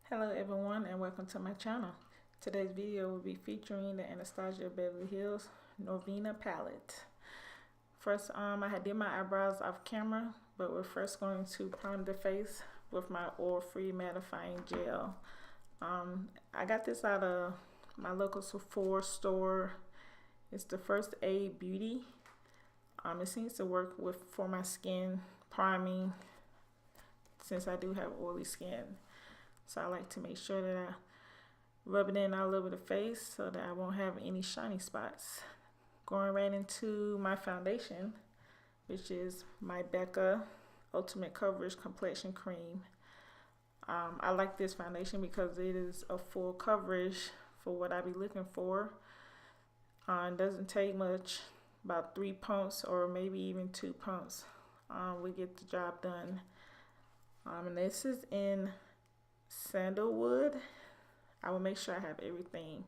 Hello everyone and welcome to my channel. Today's video will be featuring the Anastasia Beverly Hills Norvina palette. First, I had did my eyebrows off camera, but we're first going to prime the face with my oil-free mattifying gel. I got this out of my local Sephora store. It's the First Aid Beauty. It seems to work for my skin priming since I do have oily skin. So I like to make sure that I rub it in all over the face so that I won't have any shiny spots. Going right into my foundation, which is my Becca Ultimate Coverage Complexion Cream. I like this foundation because it is a full coverage for what I be looking for. It doesn't take much, about 3 pumps or maybe even 2 pumps. We get the job done. And this is in Sandalwood. I will make sure I have everything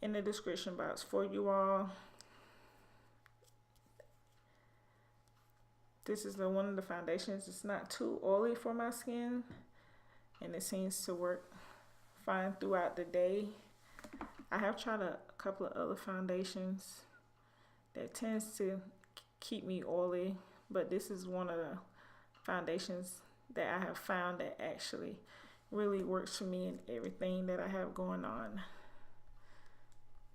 in the description box for you all. This is one of the foundations. It's not too oily for my skin, and it seems to work fine throughout the day. I have tried a couple of other foundations that tends to keep me oily, but this is one of the foundations that I have found that actually really works for me and everything that I have going on.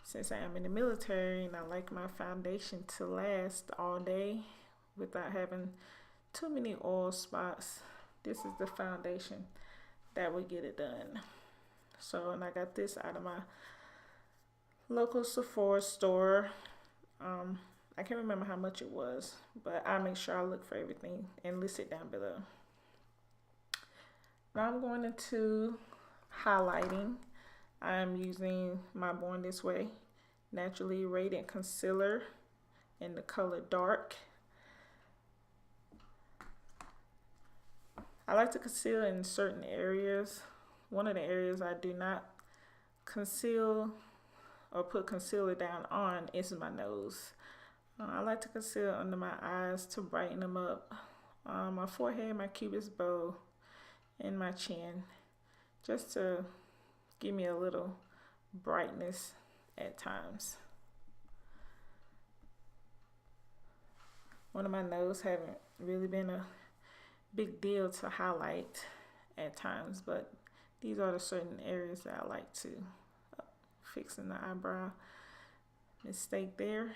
Since I am in the military and I like my foundation to last all day without having too many oil spots, this is the foundation that will get it done. So, and I got this out of my local Sephora store. I can't remember how much it was, but I'll make sure I look for everything and list it down below. Now I'm going into highlighting. I'm using my Born This Way Naturally Radiant Concealer in the color Dark. I like to conceal in certain areas. One of the areas I do not conceal or put concealer down on is my nose. I like to conceal under my eyes to brighten them up. My forehead, my cupid's bow, and my chin, just to give me a little brightness at times. One of my nose haven't really been a big deal to highlight at times, but these are the certain areas that I like to fix in the eyebrow. Mistake there.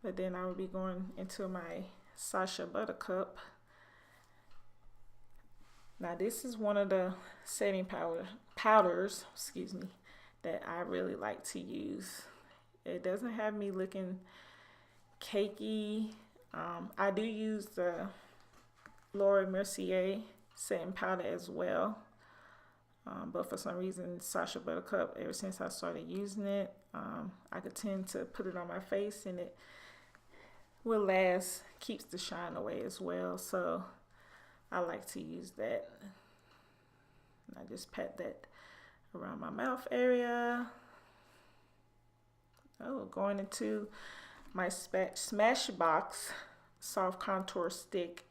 But then I will be going into my Sacha Buttercup. Now this is one of the setting powders, excuse me, that I really like to use. It doesn't have me looking cakey. I do use the Laura Mercier setting powder as well. But for some reason, Sacha Buttercup, ever since I started using it, I could tend to put it on my face and it will last, keeps the shine away as well. So I like to use that. And I just pat that around my mouth area. Oh, going into my Smashbox soft contour stick.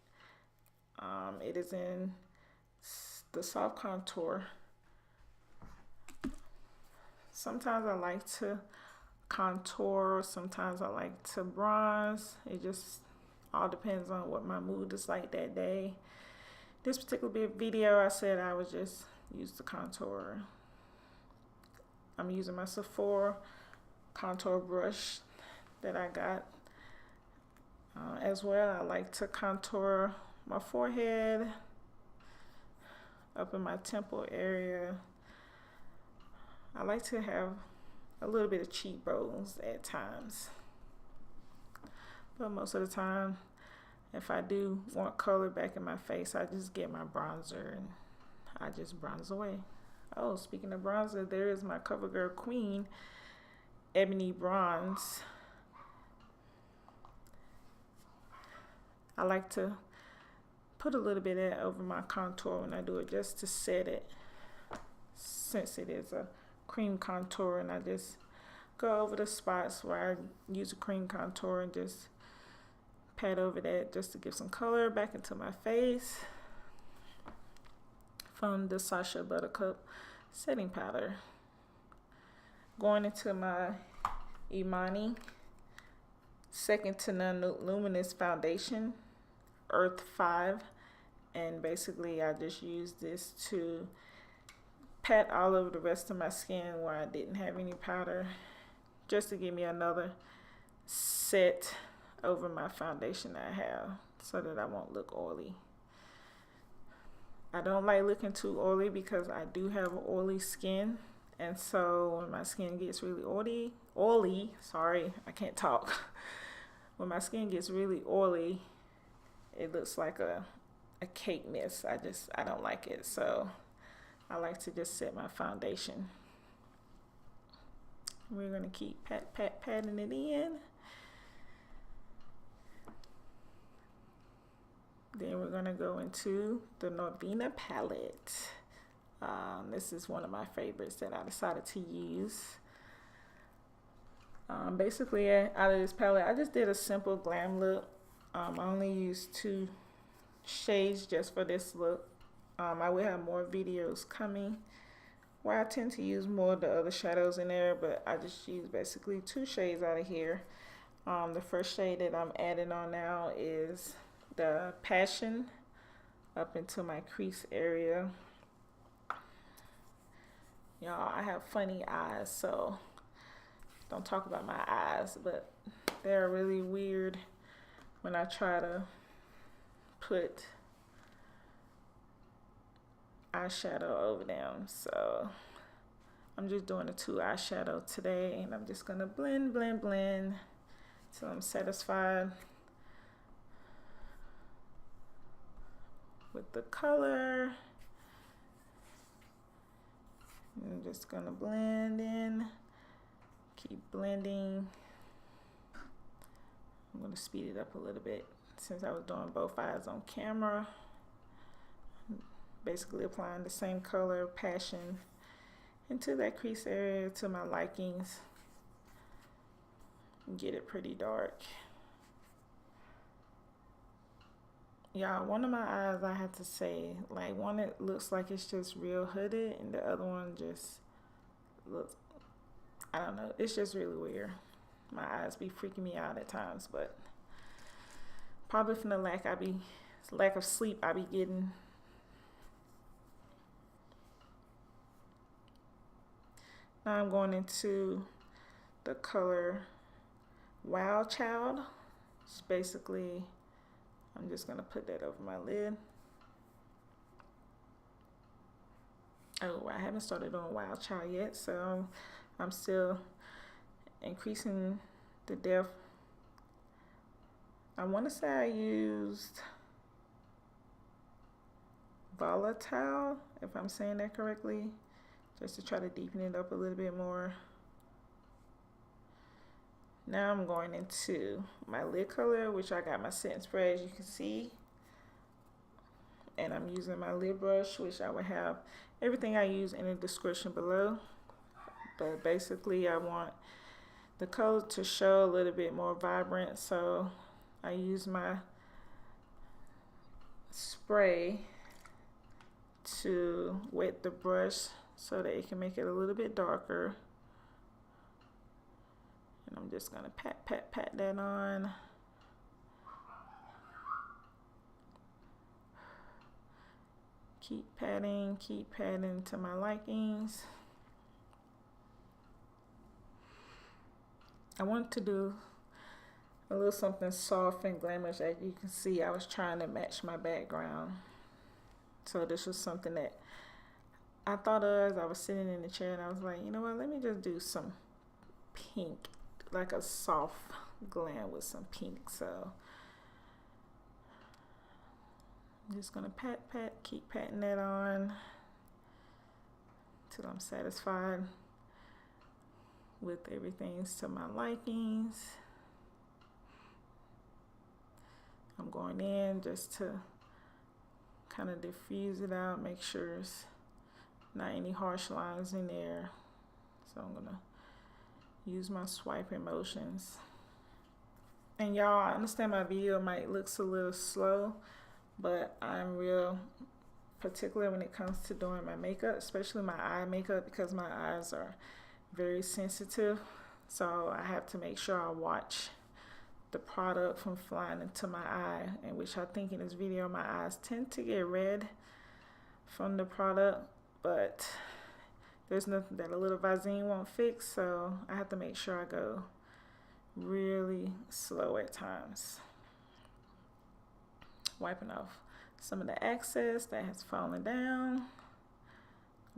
It is in the soft contour. Sometimes I like to contour, sometimes I like to bronze. It just all depends on what my mood is like that day. This particular video, I said I would just use the contour. I'm using my Sephora contour brush that I got. As well, I like to contour my forehead, up in my temple area. I like to have a little bit of cheekbones at times. But most of the time, if I do want color back in my face, I just get my bronzer and I just bronze away. Oh, speaking of bronzer, there is my CoverGirl Queen Ebony Bronze. I like to put a little bit of that over my contour when I do it, just to set it, since it is a cream contour, and I just go over the spots where I use a cream contour and just pat over that just to give some color back into my face. from the Sacha Buttercup setting powder. Going into my Iman second to none Luminous foundation, Earth 5, and basically I just used this to pat all over the rest of my skin where I didn't have any powder, just to give me another set over my foundation that I have so that I won't look oily. I don't like looking too oily because I do have oily skin, and so when my skin gets really oily, sorry, I can't talk. When my skin gets really oily, it looks like a cake mix. I don't like it, so I like to just set my foundation. We're gonna keep patting it in. Then we're gonna go into the Norvina palette. This is one of my favorites that I decided to use. Basically, out of this palette, I just did a simple glam look. I only used 2 shades just for this look. I will have more videos coming where I tend to use more of the other shadows in there, but I just use basically 2 shades out of here. The first shade that I'm adding on now is the Passion up into my crease area. Y'all, I have funny eyes, so don't talk about my eyes, but they're really weird when I try to put eyeshadow over them. So I'm just doing a 2 eyeshadow today, and I'm just gonna blend till I'm satisfied with the color. I'm just gonna blend in, keep blending. I'm gonna speed it up a little bit since I was doing both eyes on camera. Basically applying the same color, Passion, into that crease area to my likings. Get it pretty dark. Y'all, one of my eyes, I have to say, like, one it looks like it's just real hooded, and the other one just looks, I don't know, it's just really weird. My eyes be freaking me out at times, but probably from the lack of sleep I be getting. Now I'm going into the color Wild Child. It's basically, I'm just gonna put that over my lid. Oh, I haven't started doing Wild Child yet, so I'm still increasing the depth. I want to say I used Volatile, if I'm saying that correctly, just to try to deepen it up a little bit more. Now I'm going into my lid color, which I got my setting spray, as you can see. And I'm using my lid brush, which I will have everything I use in the description below. But basically I want the color to show a little bit more vibrant, so I use my spray to wet the brush so that it can make it a little bit darker. And I'm just gonna pat that on. Keep patting to my likings. I want to do a little something soft and glamorous. As you can see, I was trying to match my background. So this was something that I thought of as I was sitting in the chair, and I was like, you know what, let me just do some pink, like a soft glam with some pink. So I'm just gonna pat, keep patting that on till I'm satisfied with everything to my likings. I'm going in just to kind of diffuse it out, make sure it's not any harsh lines in there. So I'm gonna use my swiping motions. And y'all, I understand my video might look a little slow, but I'm real particular when it comes to doing my makeup, especially my eye makeup, because my eyes are very sensitive. So I have to make sure I watch the product from flying into my eye, and which I think in this video my eyes tend to get red from the product, but there's nothing that a little Visine won't fix, so I have to make sure I go really slow at times. Wiping off some of the excess that has fallen down.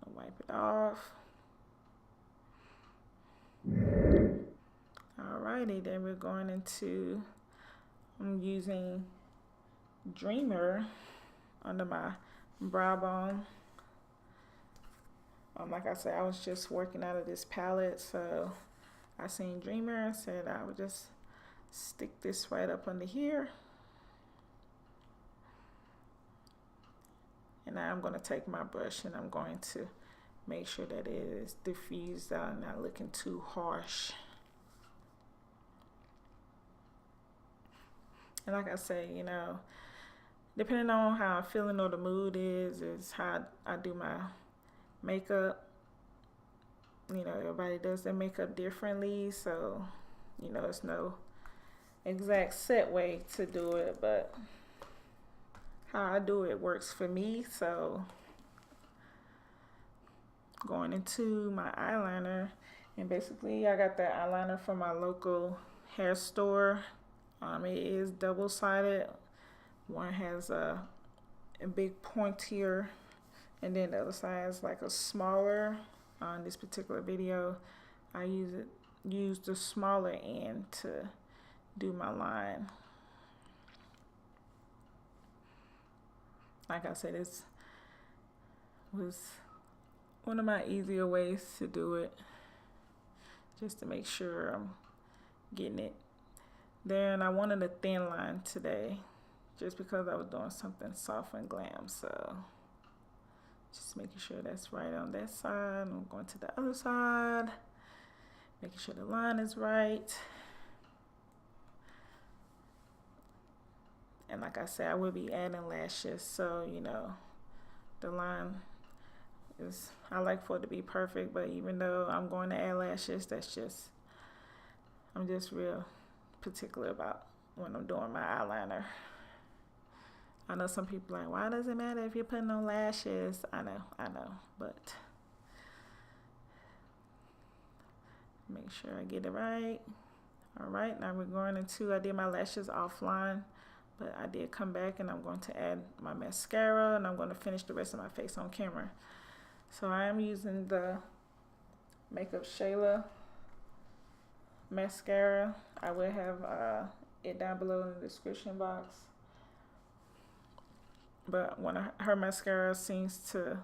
I'm gonna wipe it off. Alrighty, then we're going into, I'm using Dreamer under my brow bone. Like I said, I was just working out of this palette, so I seen Dreamer and said I would just stick this right up under here. And now I'm going to take my brush and I'm going to make sure that it is diffused out and not looking too harsh. And like I say, you know, depending on how I'm feeling or the mood is how I do my makeup. You know, everybody does their makeup differently, so you know, it's no exact set way to do it, but how I do it works for me. So going into my eyeliner, and basically I got that eyeliner from my local hair store. It is double-sided. One has a big pointier, and then the other side is like a smaller. On this particular video, I use the smaller end to do my line. Like I said, this was one of my easier ways to do it, just to make sure I'm getting it there. And I wanted a thin line today, just because I was doing something soft and glam. So just making sure that's right on that side. I'm going to the other side, making sure the line is right. And like I said, I will be adding lashes, so you know, the line is, I like for it to be perfect, but even though I'm going to add lashes, that's just, I'm just real particular about when I'm doing my eyeliner. I know some people are like, why does it matter if you're putting on lashes? I know, but make sure I get it right. All right, now we're going into, I did my lashes offline, but I did come back and I'm going to add my mascara, and I'm going to finish the rest of my face on camera. So I am using the Makeup Shayla mascara. I will have it down below in the description box. But her mascara seems to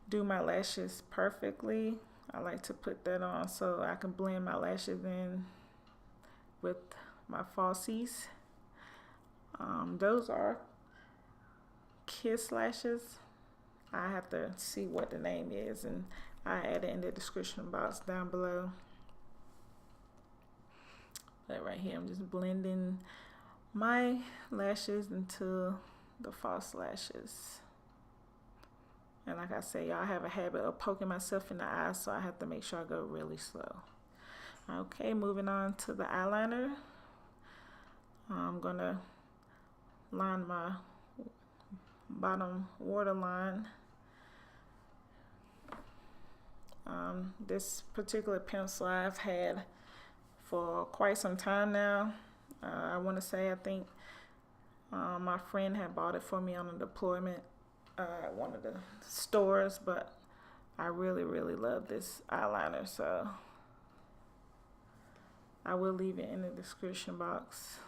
do my lashes perfectly. I like to put that on so I can blend my lashes in with my falsies. Those are Kiss lashes. I have to see what the name is, and I add it in the description box down below. But right here, I'm just blending my lashes into the false lashes. And like I say, y'all, have a habit of poking myself in the eye, so I have to make sure I go really slow. Okay, moving on to the eyeliner. I'm gonna line my bottom waterline. This particular pencil I've had for quite some time now. I want to say, I think my friend had bought it for me on a deployment at one of the stores, but I really love this eyeliner, so I will leave it in the description box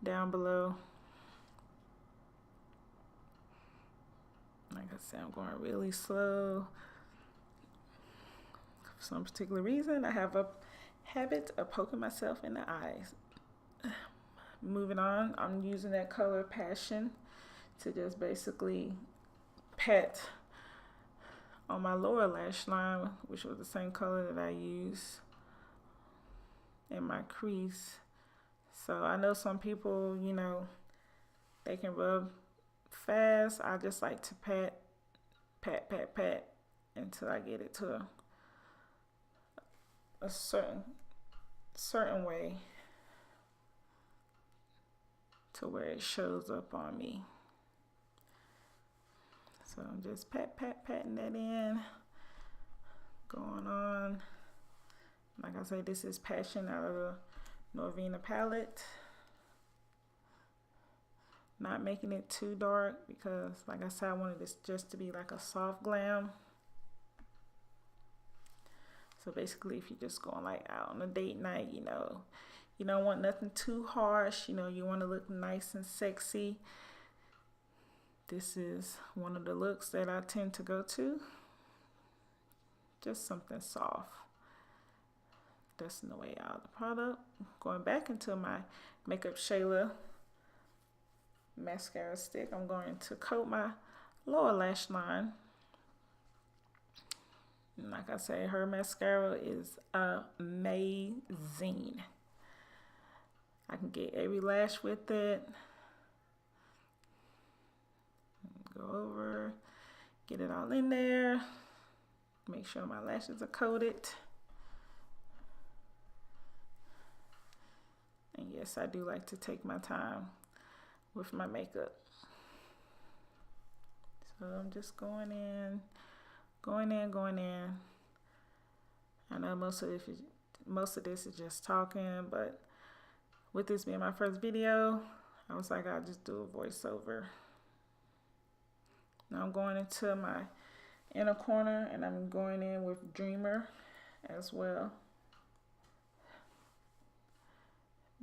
down below. Like I said, I'm going really slow. For some particular reason, I have a habit of poking myself in the eyes. Moving on, I'm using that color Passion to just basically pat on my lower lash line, which was the same color that I used in my crease. So I know some people, you know, they can rub fast. I just like to pat until I get it to a certain way to where it shows up on me. So I'm just patting that in, going on. Like I said, this is Passion out of the Norvina palette. Not making it too dark because, like I said, I wanted this just to be like a soft glam. So basically, if you're just going like out on a date night, you know, you don't want nothing too harsh, you know, you want to look nice and sexy. This is one of the looks that I tend to go to. Just something soft. Dusting away all the product. Going back into my Makeup Shayla mascara stick, I'm going to coat my lower lash line. And like I say, her mascara is amazing. I can get every lash with it. Go over, get it all in there. Make sure my lashes are coated. And yes, I do like to take my time with my makeup. So I'm just going in. I know most of this is just talking, but with this being my first video, I was like, I'll just do a voiceover. Now I'm going into my inner corner and I'm going in with Dreamer as well.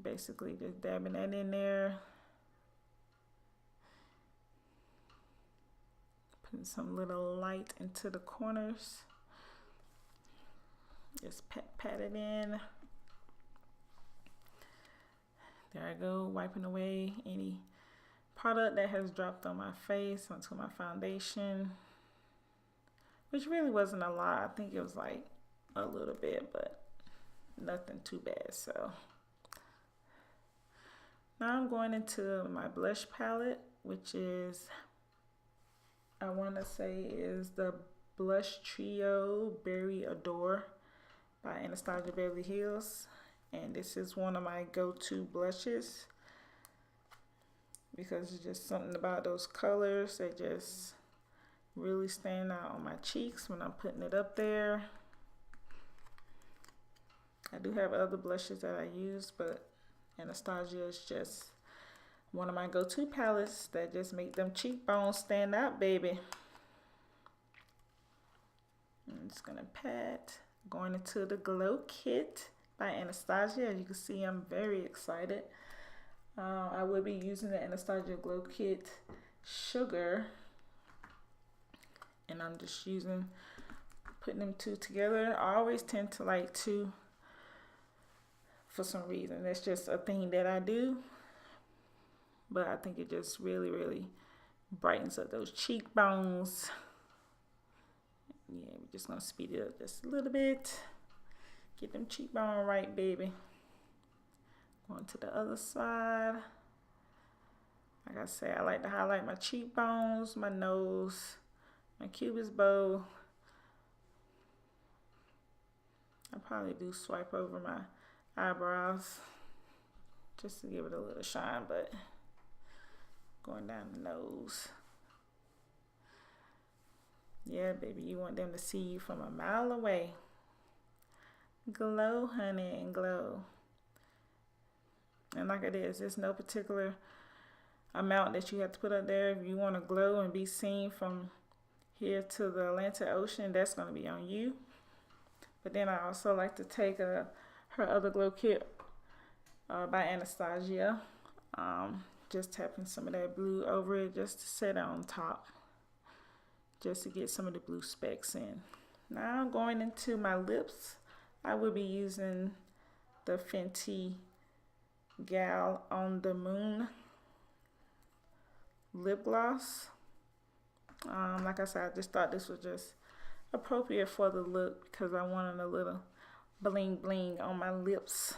Basically just dabbing that in there. Putting some little light into the corners. Just pat it in. There I go, wiping away any product that has dropped on my face onto my foundation. Which really wasn't a lot. I think it was like a little bit, but nothing too bad. So now I'm going into my blush palette, which is, I want to say is the Blush Trio Berry Adore by Anastasia Beverly Hills. And this is one of my go-to blushes because it's just something about those colors that just really stand out on my cheeks when I'm putting it up there. I do have other blushes that I use, but Anastasia is just one of my go-to palettes that just make them cheekbones stand out, baby. I'm just gonna pat. Going into the Glow Kit by Anastasia. As you can see, I'm very excited. I will be using the Anastasia Glow Kit Sugar, and I'm just putting them two together. I always tend to like two for some reason. That's just a thing that I do, but I think it just really brightens up those cheekbones. Yeah, we're just gonna speed it up just a little bit. Get them cheekbone right, baby. Going to the other side. Like I say, I like to highlight my cheekbones, my nose, my cupid's bow. I probably do swipe over my eyebrows just to give it a little shine, but going down the nose. Yeah, baby, you want them to see you from a mile away. Glow, honey, and glow. And like it is, there's no particular amount that you have to put up there. If you want to glow and be seen from here to the Atlantic Ocean, that's going to be on you. But then I also like to take her other glow kit by Anastasia. Just tapping some of that blue over it just to set it on top, just to get some of the blue specks in. Now going into my lips, I will be using the Fenty Gal on the Moon lip gloss. Like I said, I just thought this was just appropriate for the look because I wanted a little bling bling on my lips.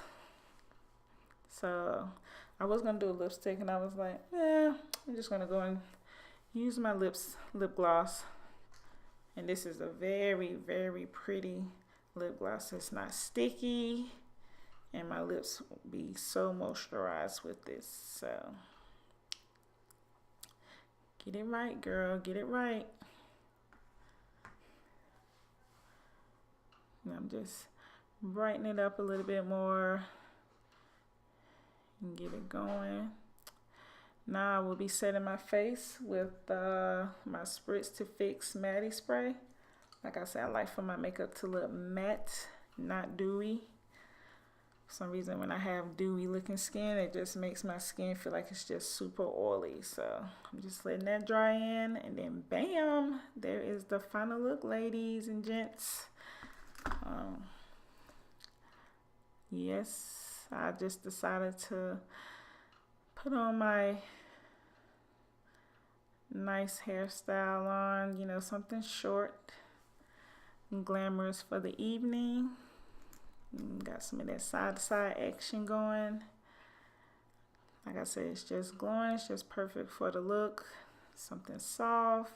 So I was gonna do a lipstick and I was like, I'm just gonna go and use my lip gloss. And this is a very, very pretty lip gloss. It's not sticky. And my lips will be so moisturized with this. So, get it right, girl. Get it right. And I'm just brightening it up a little bit more. And get it going. Now I will be setting my face with my Spritz to Fix Matty Spray. Like I said, I like for my makeup to look matte, not dewy. For some reason, when I have dewy looking skin, it just makes my skin feel like it's just super oily. So I'm just letting that dry in, and then bam, there is the final look, ladies and gents. Yes, I just decided to put on my nice hairstyle on, you know, something short and glamorous for the evening. Got some of that side to side action going. Like I said, it's just glowing. It's just perfect for the look. Something soft.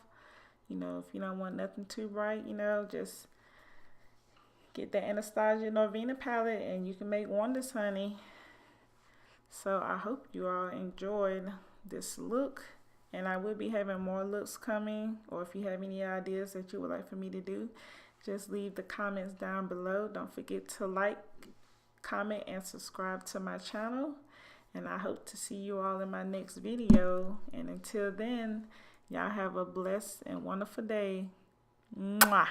You know, if you don't want nothing too bright, you know, just get the Anastasia Norvina palette and you can make wonders, honey. So I hope you all enjoyed this look, and I will be having more looks coming, or if you have any ideas that you would like for me to do, just leave the comments down below. Don't forget to like, comment, and subscribe to my channel, and I hope to see you all in my next video. And until then, y'all have a blessed and wonderful day. Mwah.